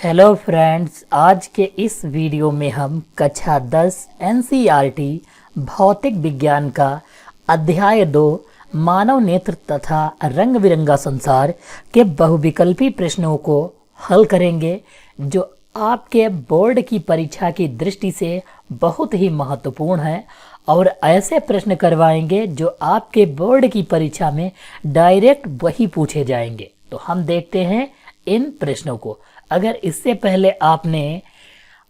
Hello friends, आज के इस वीडियो में हम कक्षा 10 एनसीईआरटी भौतिक विज्ञान का अध्याय 2 मानव नेत्र तथा रंग बिरंगा संसार के बहुविकल्पी प्रश्नों को हल करेंगे, जो आपके बोर्ड की परीक्षा की दृष्टि से बहुत ही महत्वपूर्ण है और ऐसे प्रश्न करवाएंगे जो आपके बोर्ड की परीक्षा में डायरेक्ट वही पूछे जाएंगे। तो हम देखते हैं इन प्रश्नों को। अगर इससे पहले आपने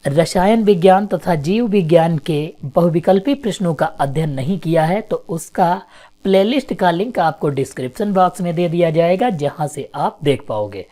रसायन विज्ञान तथा जीव विज्ञान के बहुविकल्पी प्रश्नों का अध्ययन नहीं किया है तो उसका प्लेलिस्ट का लिंक आपको डिस्क्रिप्शन बॉक्स में दे दिया जाएगा, जहां से आप देख पाओगे।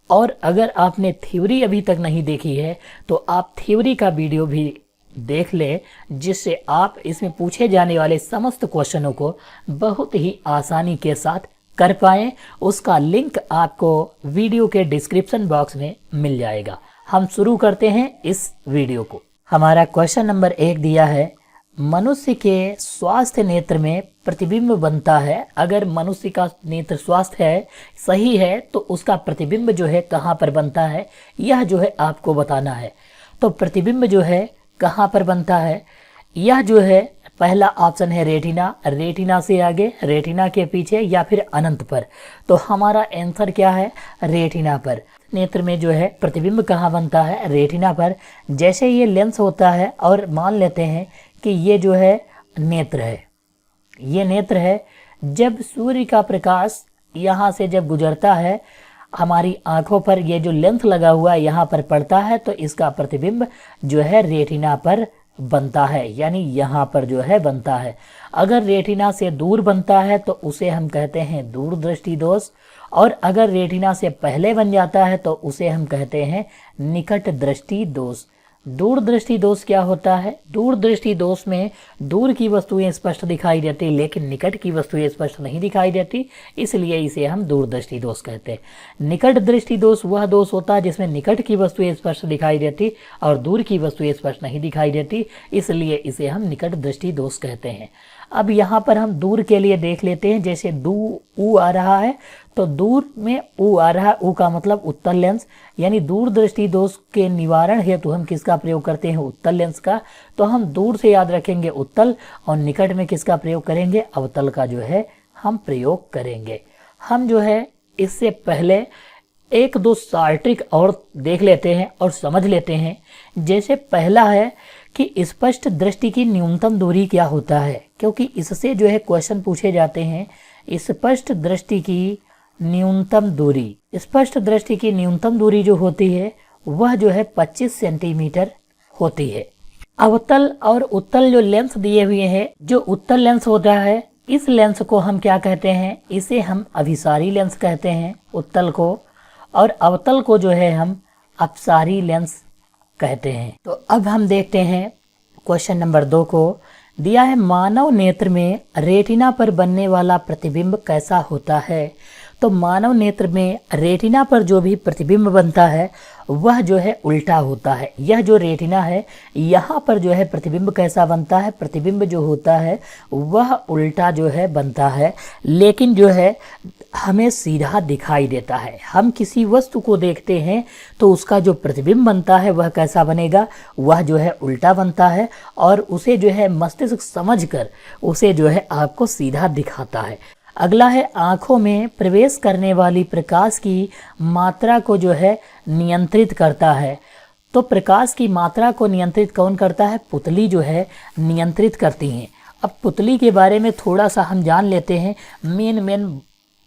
और अगर आपने थ्योरी अभी तक नहीं देखी है तो आप थ्योरी का वीडियो भी देख लें, जिससे आप इसमें पूछे जाने वाले समस्त क्वेश्चनों को बहुत ही आसानी के साथ कर पाएं। उसका लिंक आपको वीडियो के डिस्क्रिप्शन बॉक्स में मिल जाएगा। हम शुरू करते हैं इस वीडियो को। हमारा क्वेश्चन नंबर 1 दिया है, मनुष्य के स्वास्थ्य नेत्र में प्रतिबिंब बनता है। अगर मनुष्य का नेत्र स्वास्थ्य है, सही है, तो उसका प्रतिबिंब जो है कहाँ पर बनता है, यह जो है आपको बताना है। तो प्रतिबिंब जो है कहाँ पर बनता है, यह जो है पहला ऑप्शन है रेटिना, रेटिना से आगे, रेटिना के पीछे या फिर अनंत पर। तो हमारा आंसर क्या है, रेटिना पर। नेत्र में जो है प्रतिबिंब कहाँ बनता है, रेटिना पर। जैसे ये लेंस होता है और मान लेते हैं कि ये जो है नेत्र है, ये नेत्र है। जब सूर्य का प्रकाश यहाँ से जब गुजरता है हमारी आंखों पर, ये जो लेंस लगा हुआ है यहाँ पर पड़ता है, तो इसका प्रतिबिंब जो है रेटिना पर बनता है, यानी यहाँ पर जो है बनता है। अगर रेटिना से दूर बनता है तो उसे हम कहते हैं दूरदृष्टि दोष, और अगर रेटिना से पहले बन जाता है तो उसे हम कहते हैं निकट दृष्टि दोष। दूरदृष्टि दोष क्या होता है, दूरदृष्टि दोष में दूर की वस्तुएं स्पष्ट दिखाई देती लेकिन निकट की वस्तुएं स्पष्ट नहीं दिखाई देती, इसलिए इसे हम दूरदृष्टि दोष कहते हैं। निकट दृष्टि दोष वह दोष होता है जिसमें निकट की वस्तुएं स्पष्ट दिखाई देती और दूर की वस्तुएं स्पष्ट नहीं दिखाई देती, इसलिए इसे हम निकट दृष्टि दोष कहते हैं। अब यहाँ पर हम दूर के लिए देख लेते हैं। जैसे ऊ आ रहा है तो दूर में ऊ आ रहा है, ऊ का मतलब उत्तल लेंस, यानी दूर दृष्टि दोष के निवारण हेतु हम किसका प्रयोग करते हैं, उत्तल लेंस का। तो हम दूर से याद रखेंगे उत्तल, और निकट में किसका प्रयोग करेंगे, अवतल का जो है हम प्रयोग करेंगे। हम जो है इससे पहले एक दो सार्ट्रिक और देख लेते हैं और समझ लेते हैं। जैसे पहला है कि स्पष्ट दृष्टि की न्यूनतम दूरी क्या होता है, क्योंकि इससे जो है क्वेश्चन पूछे जाते हैं। स्पष्ट दृष्टि की न्यूनतम दूरी, स्पष्ट दृष्टि की न्यूनतम दूरी जो होती है वह जो है 25 सेंटीमीटर होती है। अवतल और उत्तल जो लेंस दिए हुए हैं, जो उत्तल लेंस होता है इस लेंस को हम क्या कहते हैं, इसे हम अभिसारी लेंस कहते हैं उत्तल को, और अवतल को जो है हम अपसारी लेंस कहते हैं। तो अब हम देखते हैं क्वेश्चन नंबर 2 को। दिया है, मानव नेत्र में रेटिना पर बनने वाला प्रतिबिंब कैसा होता है। तो मानव नेत्र में रेटिना पर जो भी प्रतिबिंब बनता है वह जो है उल्टा होता है। यह जो रेटिना है यहाँ पर जो है प्रतिबिंब कैसा बनता है, प्रतिबिंब जो होता है वह उल्टा जो है बनता है, लेकिन जो है हमें सीधा दिखाई देता है। हम किसी वस्तु को देखते हैं तो उसका जो प्रतिबिंब बनता है वह कैसा बनेगा, वह जो है उल्टा बनता है, और उसे जो है मस्तिष्क समझकर उसे जो है आपको सीधा दिखाता है। अगला है, आँखों में प्रवेश करने वाली प्रकाश की मात्रा को जो है नियंत्रित करता है। तो प्रकाश की मात्रा को नियंत्रित कौन करता है, पुतली जो है नियंत्रित करती हैं। अब पुतली के बारे में थोड़ा सा हम जान लेते हैं मेन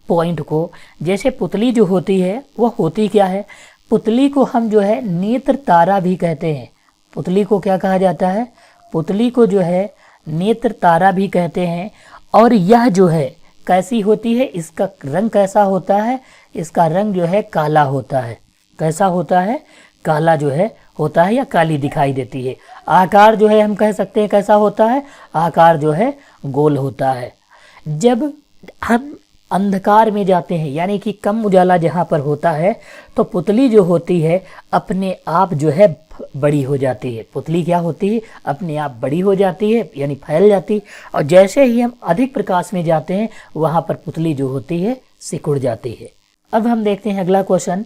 पॉइंट को। जैसे पुतली जो होती है वह होती क्या है, पुतली को हम जो है नेत्र तारा भी कहते हैं। पुतली को क्या कहा जाता है, पुतली को जो है नेत्र तारा भी कहते हैं। और यह जो है कैसी होती है, इसका रंग कैसा होता है, इसका रंग जो है काला होता है। कैसा होता है, काला जो है होता है या काली दिखाई देती है। आकार जो है हम कह सकते हैं कैसा होता है, आकार जो है गोल होता है। जब हम अंधकार में जाते हैं, यानी कि कम उजाला जहाँ पर होता है, तो पुतली जो होती है अपने आप जो है बड़ी हो जाती है। पुतली क्या होती है, अपने आप बड़ी हो जाती है, यानी फैल जाती। और जैसे ही हम अधिक प्रकाश में जाते हैं वहाँ पर पुतली जो होती है सिकुड़ जाती है। अब हम देखते हैं अगला क्वेश्चन,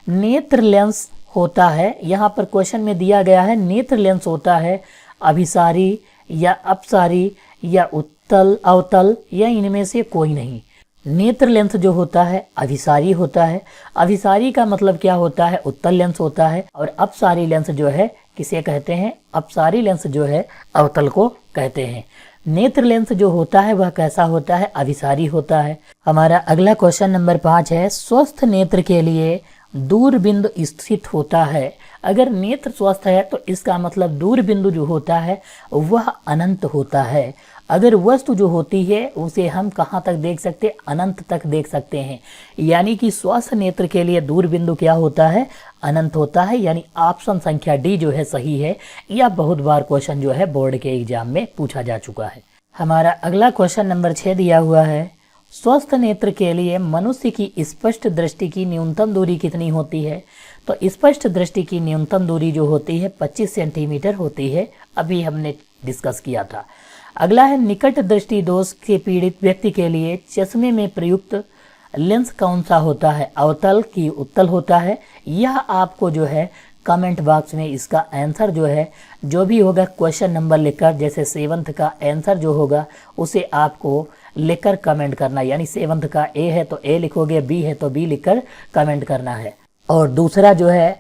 नेत्र लेंस होता है, यहाँ पर क्वेश्चन में दिया गया है नेत्र लेंस होता है अभिसारी या अपसारी या उत्तल अवतल या इनमें से कोई नहीं। नेत्र लेंस जो होता है अभिसारी होता है। अभिसारी का मतलब क्या होता है? उत्तल लेंस होता है। और अपसारी लेंस जो है किसे कहते हैं? अपसारी लेंस जो है अवतल को कहते हैं। नेत्र लेंस जो होता है वह कैसा होता है? अभिसारी होता है। हमारा अगला क्वेश्चन नंबर 5 है, स्वस्थ नेत्र के लिए दूर बिंदु स्थित होता है। अगर नेत्र स्वस्थ है तो इसका मतलब दूर बिंदु जो होता है वह अनंत होता है। अगर वस्तु जो होती है उसे हम कहाँ तक देख सकते? अनंत तक देख सकते हैं। यानी कि स्वस्थ नेत्र के लिए दूर बिंदु क्या होता है? अनंत होता है। यानी ऑप्शन संख्या डी जो है सही है। यह बहुत बार क्वेश्चन जो है बोर्ड के एग्जाम में पूछा जा चुका है। हमारा अगला क्वेश्चन नंबर 6 दिया हुआ है, स्वस्थ नेत्र के लिए मनुष्य की स्पष्ट दृष्टि की न्यूनतम दूरी कितनी होती है? तो स्पष्ट दृष्टि की न्यूनतम दूरी जो होती है 25 सेंटीमीटर होती है। अभी हमने डिस्कस किया था। अगला है, निकट दृष्टि दोष से पीड़ित व्यक्ति के लिए चश्मे में प्रयुक्त लेंस कौन सा होता है? अवतल की उत्तल होता है? यह आपको जो है कमेंट बॉक्स में इसका आंसर जो है जो भी होगा क्वेश्चन नंबर लिखकर, जैसे 7th का आंसर जो होगा उसे आपको लिखकर कमेंट करना। यानी 7th का ए है तो ए लिखोगे, बी है तो बी लिखकर कमेंट करना है। और दूसरा जो है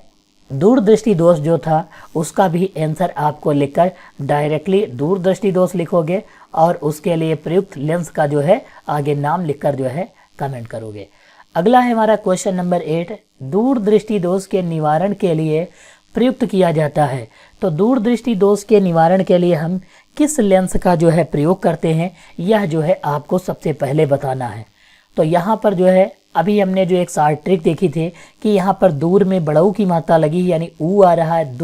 दूरदृष्टि दोष जो था उसका भी आंसर आपको लिखकर डायरेक्टली दूरदृष्टि दोष लिखोगे और उसके लिए प्रयुक्त लेंस का जो है आगे नाम लिखकर जो है कमेंट करोगे। अगला है हमारा क्वेश्चन नंबर 8, दूरदृष्टि दोष के निवारण के लिए प्रयुक्त किया जाता है। तो दूरदृष्टि दोष के निवारण के लिए हम किस लेंस का जो है प्रयोग करते हैं यह जो है आपको सबसे पहले बताना है। तो यहाँ पर जो है अभी हमने जो एक शॉर्ट ट्रिक देखी थी कि यहाँ पर दूर में बड़ऊ की मात्रा लगी यानी ऊ आ रहा है,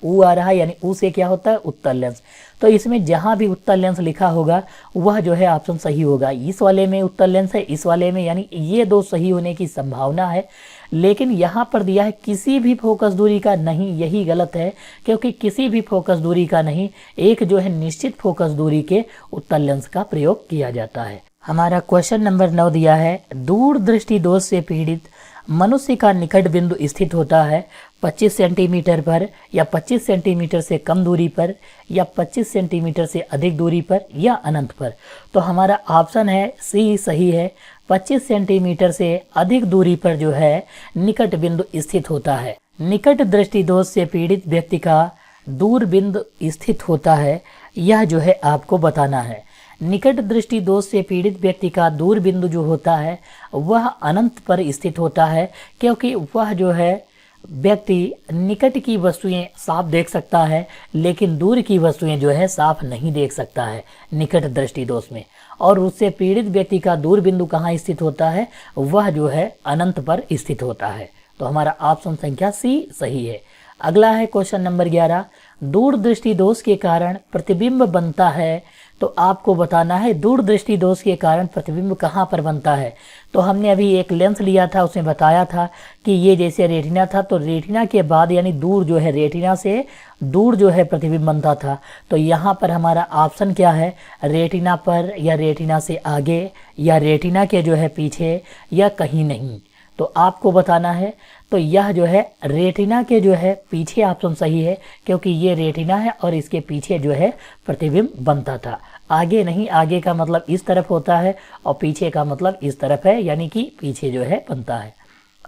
ऊ आ रहा है यानी ऊ से क्या होता है? उत्तल लेंस। तो इसमें जहाँ भी उत्तल लेंस लिखा होगा वह जो है ऑप्शन सही होगा। इस वाले में उत्तल लेंस है, इस वाले में, यानी ये दो सही होने की संभावना है। लेकिन यहाँ पर दिया है किसी भी फोकस दूरी का नहीं, यही गलत है क्योंकि किसी भी फोकस दूरी का नहीं, एक जो है निश्चित फोकस दूरी के उत्तल लेंस का प्रयोग किया जाता है। हमारा क्वेश्चन नंबर 9 दिया है, दूरदृष्टि दोष से पीड़ित मनुष्य का निकट बिंदु स्थित होता है 25 सेंटीमीटर पर या 25 सेंटीमीटर से कम दूरी पर या 25 सेंटीमीटर से अधिक दूरी पर या अनंत पर। तो हमारा ऑप्शन है सी सही है। 25 सेंटीमीटर से अधिक दूरी पर जो है निकट बिंदु स्थित होता है। निकट दृष्टि दोष से पीड़ित व्यक्ति का दूर बिंदु स्थित होता है, यह जो है आपको बताना है। निकट दृष्टि दोष से पीड़ित व्यक्ति का दूर बिंदु जो होता है वह अनंत पर स्थित होता है क्योंकि वह जो है व्यक्ति निकट की वस्तुएं साफ देख सकता है लेकिन दूर की वस्तुएं जो है साफ नहीं देख सकता है निकट दृष्टि दोष में। और उससे पीड़ित व्यक्ति का दूर बिंदु कहाँ स्थित होता है? वह जो है अनंत पर स्थित होता है। तो हमारा ऑप्शन संख्या सी सही है। अगला है क्वेश्चन नंबर 11, दूरदृष्टि दोष के कारण प्रतिबिंब बनता है। तो आपको बताना है दूरदृष्टि दोष के कारण प्रतिबिंब कहाँ पर बनता है। तो हमने अभी एक लेंस लिया था, उसमें बताया था कि ये जैसे रेटिना था तो रेटिना के बाद यानी दूर जो है रेटिना से दूर जो है प्रतिबिंब बनता था। तो यहाँ पर हमारा ऑप्शन क्या है? रेटिना पर या रेटिना से आगे या रेटिना के जो है पीछे या कहीं नहीं। तो आपको बताना है। तो यह जो है रेटिना के जो है पीछे ऑप्शन सही है क्योंकि ये रेटिना है और इसके पीछे जो है प्रतिबिंब बनता था। आगे नहीं, आगे का मतलब इस तरफ होता है और पीछे का मतलब इस तरफ है यानी कि पीछे जो है बनता है।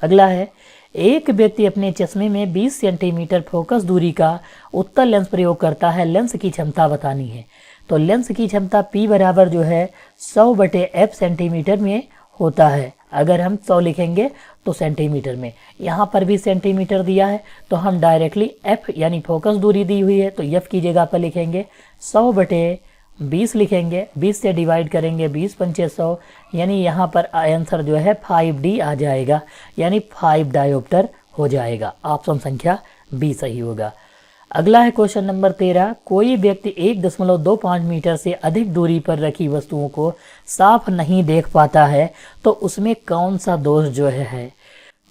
अगला है, एक व्यक्ति अपने चश्मे में 20 सेंटीमीटर फोकस दूरी का उत्तल लेंस प्रयोग करता है, लेंस की क्षमता बतानी है। तो लेंस की क्षमता P बराबर जो है 100/f सेंटीमीटर में होता है। अगर हम 100 लिखेंगे तो सेंटीमीटर में, यहाँ पर भी सेंटीमीटर दिया है तो हम डायरेक्टली f यानी फोकस दूरी दी हुई है तो f की जगह पर लिखेंगे 100/20 लिखेंगे, 20 से डिवाइड करेंगे, 20 पंचे 100 यानी यहाँ पर आंसर जो है 5D आ जाएगा यानी 5 डायोप्टर हो जाएगा। ऑप्शन संख्या बी सही होगा। अगला है क्वेश्चन नंबर 13, कोई व्यक्ति 1.25 मीटर से अधिक दूरी पर रखी वस्तुओं को साफ नहीं देख पाता है तो उसमें कौन सा दोष जो है?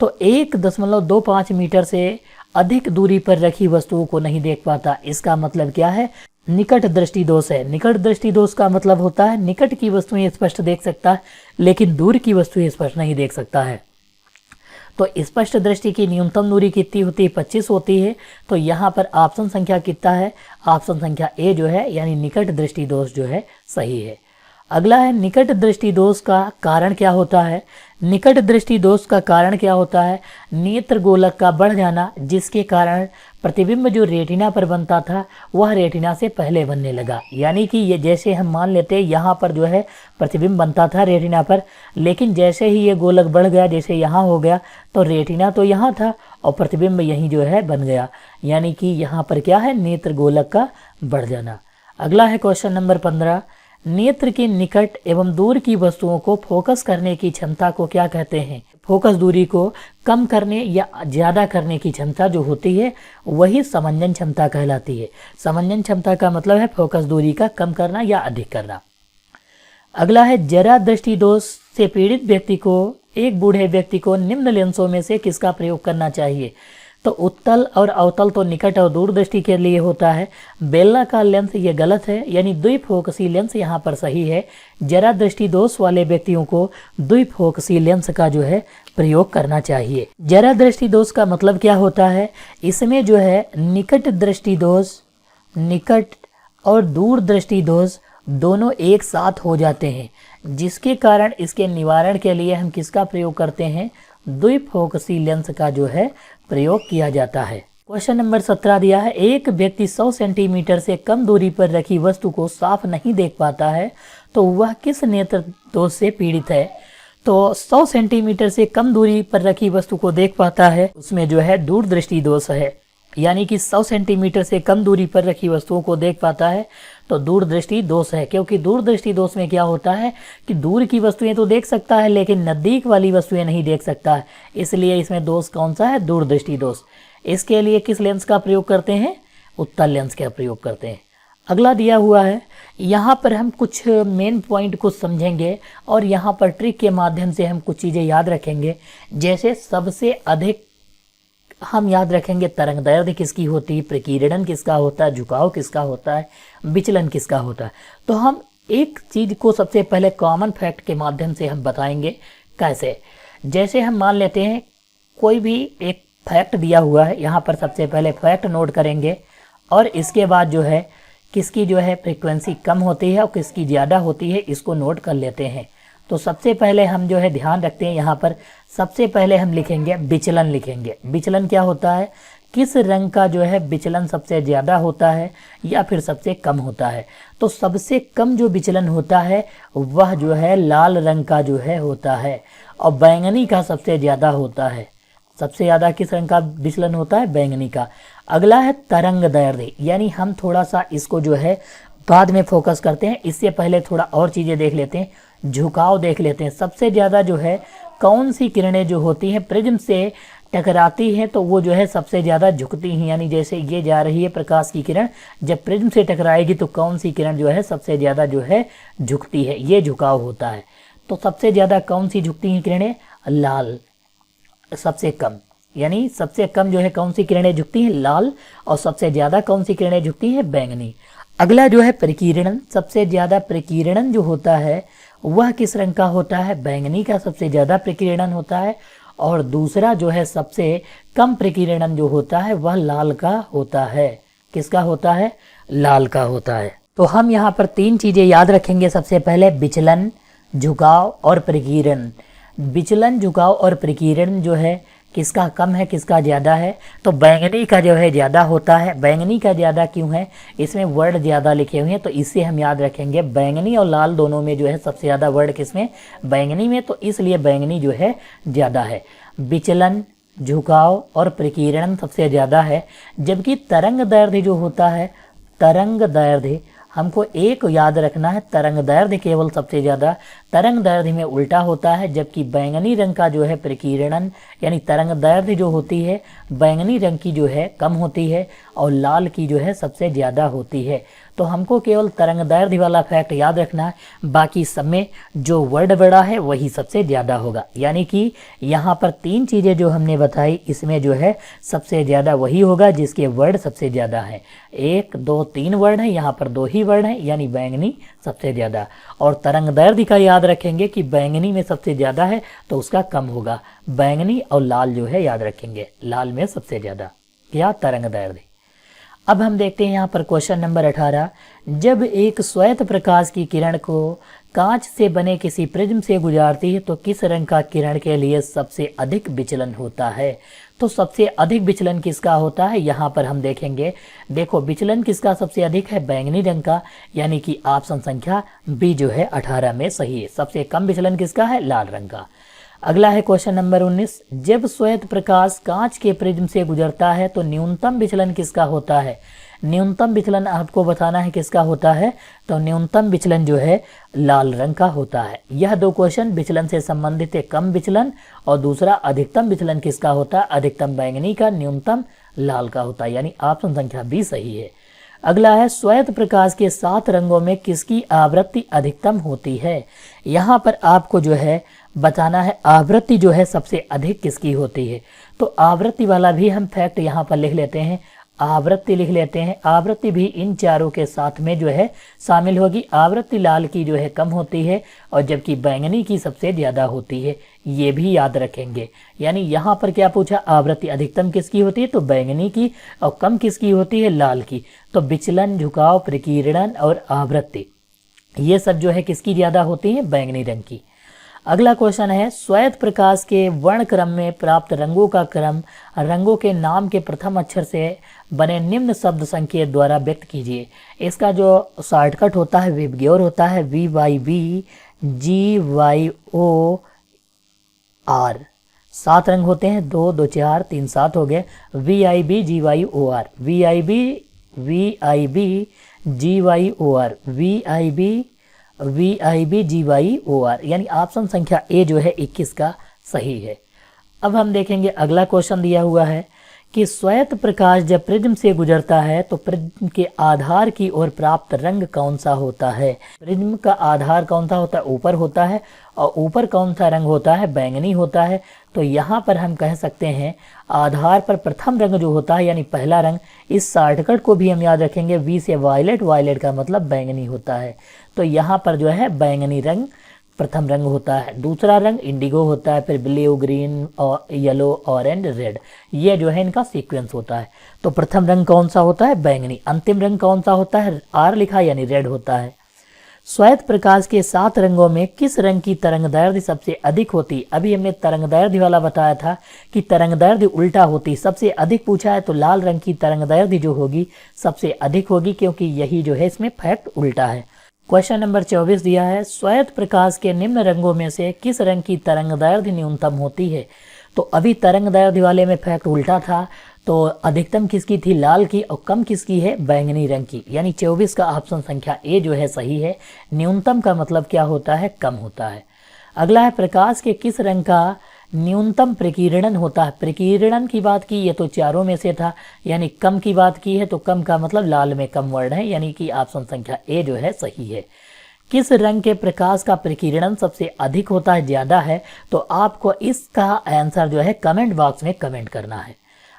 तो 1.25 मीटर से अधिक दूरी पर रखी वस्तुओं को नहीं देख पाता, इसका मतलब क्या है? निकट दृष्टि दोष है। निकट दृष्टि दोष का मतलब होता है निकट की वस्तुएं स्पष्ट देख सकता है लेकिन दूर की वस्तुएं स्पष्ट नहीं देख सकता है। तो स्पष्ट दृष्टि की न्यूनतम दूरी कितनी होती है? 25 होती है। तो यहाँ पर ऑप्शन संख्या कितना है? ऑप्शन संख्या ए जो है यानी निकट दृष्टि दोष जो है सही है। अगला है निकट दृष्टि दोष का कारण क्या होता है? निकट दृष्टि दोष का कारण क्या होता है? नेत्र गोलक का बढ़ जाना, जिसके कारण प्रतिबिंब जो रेटिना पर बनता था वह रेटिना से पहले बनने लगा। यानी कि ये जैसे हम मान लेते हैं यहाँ पर जो है प्रतिबिंब बनता था रेटिना पर, लेकिन जैसे ही ये गोलक बढ़ गया, जैसे यहाँ हो गया, तो रेटिना तो यहाँ था और प्रतिबिंब यहीं जो है बन गया। यानी कि यहाँ पर क्या है? नेत्र गोलक का बढ़ जाना। अगला है क्वेश्चन नंबर 15, नेत्र के निकट एवं दूर की वस्तुओं को फोकस करने की क्षमता को क्या कहते हैं? फोकस दूरी को कम करने या ज़्यादा करने की क्षमता जो होती है वही समंजन क्षमता कहलाती है। समंजन क्षमता का मतलब है फोकस दूरी का कम करना या अधिक करना। अगला है जरा दृष्टि दोष से पीड़ित व्यक्ति को, एक बूढ़े व्यक्ति को निम्न लेंसों में से किसका प्रयोग करना चाहिए? तो उत्तल और अवतल तो निकट और दूर दृष्टि के लिए होता है। बेलनाकार लेंस ये गलत है, यानी द्विफोकसी लेंस यहाँ पर सही है। जरा दृष्टि दोष वाले व्यक्तियों को द्विफोकसी लेंस का जो है प्रयोग करना चाहिए। जरा दृष्टि दोष का मतलब क्या होता है? इसमें जो है निकट दृष्टि दोष, निकट और दूर दृष्टि दोष दोनों एक साथ हो जाते हैं, जिसके कारण इसके निवारण के लिए हम किसका प्रयोग करते हैं? द्विफोकसी लेंस का जो है प्रयोग किया जाता है। क्वेश्चन नंबर 17 दिया है, एक व्यक्ति 100 सेंटीमीटर से कम दूरी पर रखी वस्तु को साफ नहीं देख पाता है, तो वह किस नेत्र दोष से पीड़ित है? तो 100 सेंटीमीटर से कम दूरी पर रखी वस्तु को देख पाता है, उसमें जो है दूर दृष्टि दोष है। यानी कि 100 सेंटीमीटर से कम दूरी पर रखी वस्तुओं को देख पाता है तो दूर दृष्टि दोष है। क्योंकि दूर दृष्टि दोष में क्या होता है कि दूर की वस्तुएं तो देख सकता है लेकिन नज़दीक वाली वस्तुएं नहीं देख सकता है, इसलिए इसमें दोष कौन सा है? दूर दृष्टि दोष। इसके लिए किस लेंस का प्रयोग करते हैं? उत्तल लेंस का प्रयोग करते हैं। अगला दिया हुआ है, यहाँ पर हम कुछ मेन पॉइंट को समझेंगे और यहाँ पर ट्रिक के माध्यम से हम कुछ चीज़ें याद रखेंगे। जैसे सबसे अधिक हम याद रखेंगे तरंग दैर्ध्य किसकी होती है, प्रकीर्णन किसका होता है, झुकाव किसका होता है, विचलन किसका होता है। तो हम एक चीज़ को सबसे पहले कॉमन फैक्ट के माध्यम से हम बताएंगे कैसे। जैसे हम मान लेते हैं कोई भी एक फैक्ट दिया हुआ है, यहाँ पर सबसे पहले फैक्ट नोट करेंगे और इसके बाद जो है किसकी जो है फ्रीक्वेंसी कम होती है और किसकी ज़्यादा होती है इसको नोट कर लेते हैं। तो सबसे पहले हम जो है ध्यान रखते हैं, यहाँ पर सबसे पहले हम लिखेंगे विचलन लिखेंगे। विचलन क्या होता है? किस रंग का जो है विचलन सबसे ज़्यादा होता है या फिर सबसे कम होता है। तो सबसे कम जो विचलन होता है वह जो है लाल रंग का जो है होता है और बैंगनी का सबसे ज़्यादा होता है। सबसे ज़्यादा किस रंग का विचलन होता है? बैंगनी का। अगला है तरंग दैर्ध्य, यानी हम थोड़ा सा इसको जो है बाद में फोकस करते हैं, इससे पहले थोड़ा और चीज़ें देख लेते हैं। झुकाव देख लेते हैं। सबसे ज़्यादा जो है कौन सी किरणें जो होती हैं प्रिज्म से टकराती हैं तो वो जो है सबसे ज़्यादा झुकती हैं। यानी जैसे ये जा रही है प्रकाश की किरण, जब प्रिज्म से टकराएगी तो कौन सी किरण जो है सबसे ज़्यादा जो है झुकती है, ये झुकाव होता है। तो सबसे ज़्यादा कौन सी झुकती हैं किरणें? लाल। सबसे कम, यानी सबसे कम जो है कौन सी किरणें झुकती हैं? लाल। और सबसे ज़्यादा कौन सी किरणें झुकती हैं? बैंगनी। अगला जो है प्रकीर्णन, सबसे ज़्यादा प्रकीर्णन जो होता है वह किस रंग का होता है? बैंगनी का सबसे ज़्यादा प्रकीर्णन होता है। और दूसरा जो है सबसे कम प्रकीर्णन जो होता है वह लाल का होता है। किसका होता है? लाल का होता है। तो हम यहाँ पर 3 चीज़ें याद रखेंगे। सबसे पहले विचलन, झुकाव और प्रकीर्णन। विचलन, झुकाव और प्रकीर्णन जो है किसका कम है किसका ज़्यादा है? तो बैंगनी का जो है ज़्यादा होता है। बैंगनी का ज़्यादा क्यों है? इसमें वर्ड ज़्यादा लिखे हुए हैं तो इससे हम याद रखेंगे। बैंगनी और लाल दोनों में जो है सबसे ज़्यादा वर्ड किसमें? बैंगनी में, तो इसलिए बैंगनी जो है ज़्यादा है। विचलन, झुकाव और प्रकीर्णन सबसे ज़्यादा है। जबकि तरंग दैर्ध्य जो होता है, तरंग दैर्ध्य हमको एक याद रखना है, तरंग दैर्ध्य केवल सबसे ज़्यादा तरंग दैर्ध्य में उल्टा होता है। जबकि बैंगनी रंग का जो है प्रकीर्णन यानी तरंग दैर्ध्य जो होती है बैंगनी रंग की जो है कम होती है और लाल की जो है सबसे ज़्यादा होती है। तो हमको केवल तरंगदैर्ध्य वाला फैक्ट याद रखना है, बाकी सब में जो वर्ड बड़ा है वही सबसे ज़्यादा होगा। यानी कि यहाँ पर 3 चीज़ें जो हमने बताई, इसमें जो है सबसे ज़्यादा वही होगा जिसके वर्ड सबसे ज़्यादा है। 1 2 3 वर्ड हैं, यहाँ पर 2 ही वर्ड हैं, यानी बैंगनी सबसे ज़्यादा। और तरंगदैर्ध्य का याद रखेंगे कि बैंगनी में सबसे ज़्यादा है तो उसका कम होगा। बैंगनी और लाल जो है याद रखेंगे, लाल में सबसे ज़्यादा या तरंगदैर्ध्य। अब हम देखते हैं यहाँ पर क्वेश्चन नंबर 18। जब एक श्वेत प्रकाश की किरण को कांच से बने किसी प्रिज्म से गुजारती है तो किस रंग का किरण के लिए सबसे अधिक विचलन होता है? तो सबसे अधिक विचलन किसका होता है यहाँ पर हम देखेंगे। देखो विचलन किसका सबसे अधिक है? बैंगनी रंग का, यानी कि ऑप्शन संख्या बी जो है 18 में सही है। सबसे कम विचलन किसका है? लाल रंग का। अगला है क्वेश्चन नंबर 19। जब श्वेत प्रकाश कांच के प्रिज्म से गुजरता है तो न्यूनतम विचलन किसका होता है? न्यूनतम विचलन आपको बताना है किसका होता है, तो न्यूनतम विचलन जो है लाल रंग का होता है। यह 2 क्वेश्चन विचलन से संबंधित है, कम विचलन, और दूसरा अधिकतम विचलन किसका होता है? अधिकतम बैंगनी का, न्यूनतम लाल का होता है, यानी ऑप्शन संख्या बी सही है। अगला है श्वेत प्रकाश के 7 रंगों में किसकी आवृत्ति अधिकतम होती है? यहाँ पर आपको जो है बताना है आवृत्ति जो है सबसे अधिक किसकी होती है। तो आवृत्ति वाला भी हम फैक्ट यहाँ पर लिख लेते हैं, आवृत्ति लिख लेते हैं। आवृत्ति भी इन चारों के साथ में जो है शामिल होगी। आवृत्ति लाल की जो है कम होती है और जबकि बैंगनी की सबसे ज़्यादा होती है, ये भी याद रखेंगे। यानी यहाँ पर क्या पूछा? आवृत्ति अधिकतम किसकी होती है? तो बैंगनी की, और कम किसकी होती है? लाल की। तो विचलन, झुकाव, प्रकीर्णन और आवृत्ति ये सब जो है किसकी ज़्यादा होती है? बैंगनी रंग की। अगला क्वेश्चन है श्वेत प्रकाश के वर्ण क्रम में प्राप्त रंगों का क्रम रंगों के नाम के प्रथम अक्षर से बने निम्न शब्द संकेत द्वारा व्यक्त कीजिए। इसका जो शॉर्टकट होता है विबग्योर होता है, VYBGYOR। 7 रंग होते हैं, 2 2 4 3 7 हो गए। VIBGYOR, VIBGYOR, VIBGYOR, यानी ऑप्शन संख्या ए जो है 21 का सही है। अब हम देखेंगे अगला क्वेश्चन दिया हुआ है कि श्वेत प्रकाश जब प्रिज्म से गुजरता है तो प्रिज्म के आधार की ओर प्राप्त रंग कौन सा होता है? प्रिज्म का आधार कौन सा होता है? ऊपर होता है, और ऊपर कौन सा रंग होता है? बैंगनी होता है। तो यहाँ पर हम कह सकते हैं आधार पर प्रथम रंग जो होता है यानी पहला रंग, इस शॉर्टकट को भी हम याद रखेंगे, वी से वायलेट, वायलेट का मतलब बैंगनी होता है। तो यहाँ पर जो है बैंगनी रंग प्रथम रंग होता है। दूसरा रंग इंडिगो होता है, फिर ब्लू, ग्रीन और येलो, ऑरेंज, रेड, ये जो है इनका सीक्वेंस होता है। तो प्रथम रंग कौन सा होता है? बैंगनी। अंतिम रंग कौन सा होता है? आर लिखा यानी रेड होता है। श्वेत प्रकाश के 7 रंगों में किस रंग की तरंगदैर्ध्य सबसे अधिक होती? अभी हमने तरंगदैर्ध्य वाला बताया था कि तरंगदैर्ध्य उल्टा होती, सबसे अधिक पूछा है तो लाल रंग की तरंगदैर्ध्य जो होगी सबसे अधिक होगी, क्योंकि यही जो है इसमें फैक्ट उल्टा है। क्वेश्चन नंबर 24 दिया है श्वेत प्रकाश के निम्न रंगों में से किस रंग की तरंगदैर्ध्य न्यूनतम होती है? तो अभी तरंगदैर्ध्य वाले में फैक्ट उल्टा था, तो अधिकतम किसकी थी? लाल की, और कम किसकी है? बैंगनी रंग की। यानी 24 का ऑप्शन संख्या ए जो है सही है। न्यूनतम का मतलब क्या होता है? कम होता है। अगला है प्रकाश के किस रंग का न्यूनतम प्रकीर्णन होता है? प्रकीर्णन की बात की, ये तो चारों में से था, यानी कम की बात की है, तो कम का मतलब लाल में कम वर्ण है, यानी कि ऑप्शन संख्या ए जो है सही है। किस रंग के प्रकाश का प्रकीर्णन सबसे अधिक होता है, ज़्यादा है? तो आपको इसका आंसर जो है कमेंट बॉक्स में कमेंट करना है।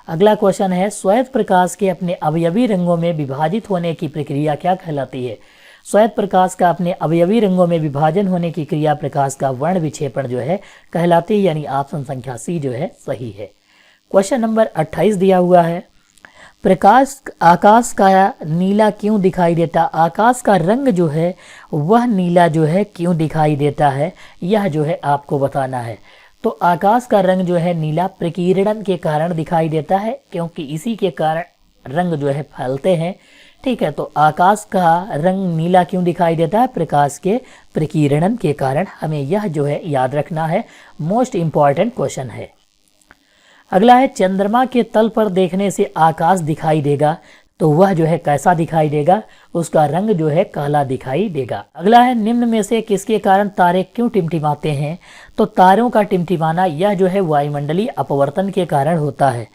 अगला क्वेश्चन है श्वेत प्रकाश के अपने अवयवी रंगों में विभाजित होने की प्रक्रिया क्या कहलाती है? श्वेत प्रकाश का अपने अवयवी रंगों में विभाजन होने की क्रिया प्रकाश का वर्ण विक्षेपण जो है कहलाती है, यानी ऑप्शन संख्या सी जो है सही है। क्वेश्चन नंबर 28 दिया हुआ है प्रकाश आकाश का नीला क्यों दिखाई देता? आकाश का रंग जो है वह नीला जो है क्यों दिखाई देता है, यह जो है आपको बताना है। तो आकाश का रंग जो है नीला प्रकीर्णन के कारण दिखाई देता है, क्योंकि इसी के कारण रंग जो है फैलते हैं। ठीक है, तो आकाश का रंग नीला क्यों दिखाई देता है? प्रकाश के प्रकीर्णन के कारण। हमें यह जो है याद रखना है, मोस्ट इम्पॉर्टेंट क्वेश्चन है। अगला है चंद्रमा के तल पर देखने से आकाश दिखाई देगा, तो वह जो है कैसा दिखाई देगा? उसका रंग जो है काला दिखाई देगा। अगला है निम्न में से किसके कारण तारे क्यों टिमटिमाते हैं? तो तारों का टिमटिमाना यह जो है वायुमंडलीय अपवर्तन के कारण होता है।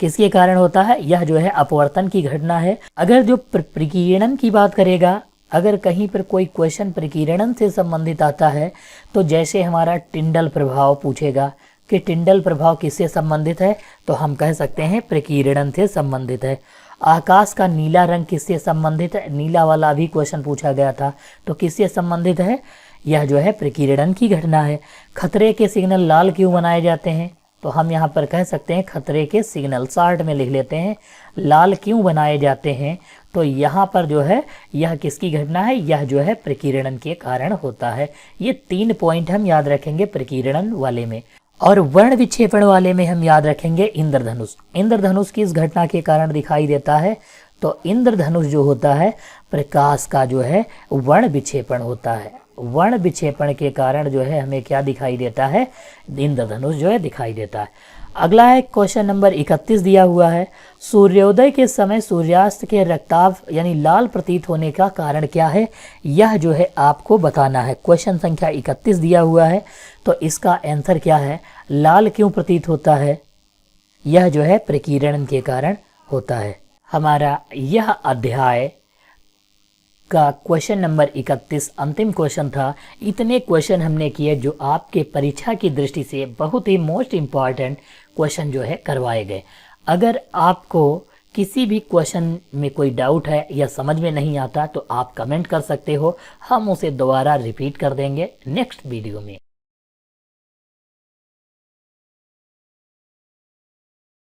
किसके कारण होता है? यह जो है अपवर्तन की घटना है। अगर जो प्रकीर्णन की बात करेगा, अगर कहीं पर कोई क्वेश्चन प्रकीर्णन से संबंधित आता है तो जैसे हमारा टिंडल प्रभाव पूछेगा कि टिंडल प्रभाव किससे संबंधित है, तो हम कह सकते हैं प्रकीर्णन से संबंधित है। आकाश का नीला रंग किससे संबंधित है? नीला वाला भी क्वेश्चन पूछा गया था, तो किससे संबंधित है? यह जो है प्रकीर्णन की घटना है। खतरे के सिग्नल लाल क्यों बनाए जाते हैं? तो हम यहाँ पर कह सकते हैं खतरे के सिग्नल, शार्ट में लिख लेते हैं, लाल क्यों बनाए जाते हैं? तो यहाँ पर जो है यह किसकी घटना है? यह जो है प्रकीर्णन के कारण होता है। ये 3 पॉइंट हम याद रखेंगे प्रकीर्णन वाले में। और वर्ण विक्षेपण वाले में हम याद रखेंगे इंद्रधनुष। इंद्रधनुष किस घटना के कारण दिखाई देता है? तो इंद्रधनुष जो होता है प्रकाश का जो है वर्ण विक्षेपण होता है। वर्ण विक्षेपण के कारण जो है हमें क्या दिखाई देता है? इंद्रधनुष जो है दिखाई देता है। अगला है क्वेश्चन नंबर 31 दिया हुआ है, सूर्योदय के समय सूर्यास्त के रक्ताभ यानी लाल प्रतीत होने का कारण क्या है? यह जो है आपको बताना है। क्वेश्चन संख्या 31 दिया हुआ है, तो इसका आंसर क्या है? लाल क्यों प्रतीत होता है? यह जो है प्रकीर्णन के कारण होता है। हमारा यह अध्याय का क्वेश्चन नंबर 31 अंतिम क्वेश्चन था। इतने क्वेश्चन हमने किए जो आपके परीक्षा की दृष्टि से बहुत ही मोस्ट इम्पॉर्टेंट क्वेश्चन जो है करवाए गए। अगर आपको किसी भी क्वेश्चन में कोई डाउट है या समझ में नहीं आता तो आप कमेंट कर सकते हो, हम उसे दोबारा रिपीट कर देंगे नेक्स्ट वीडियो में।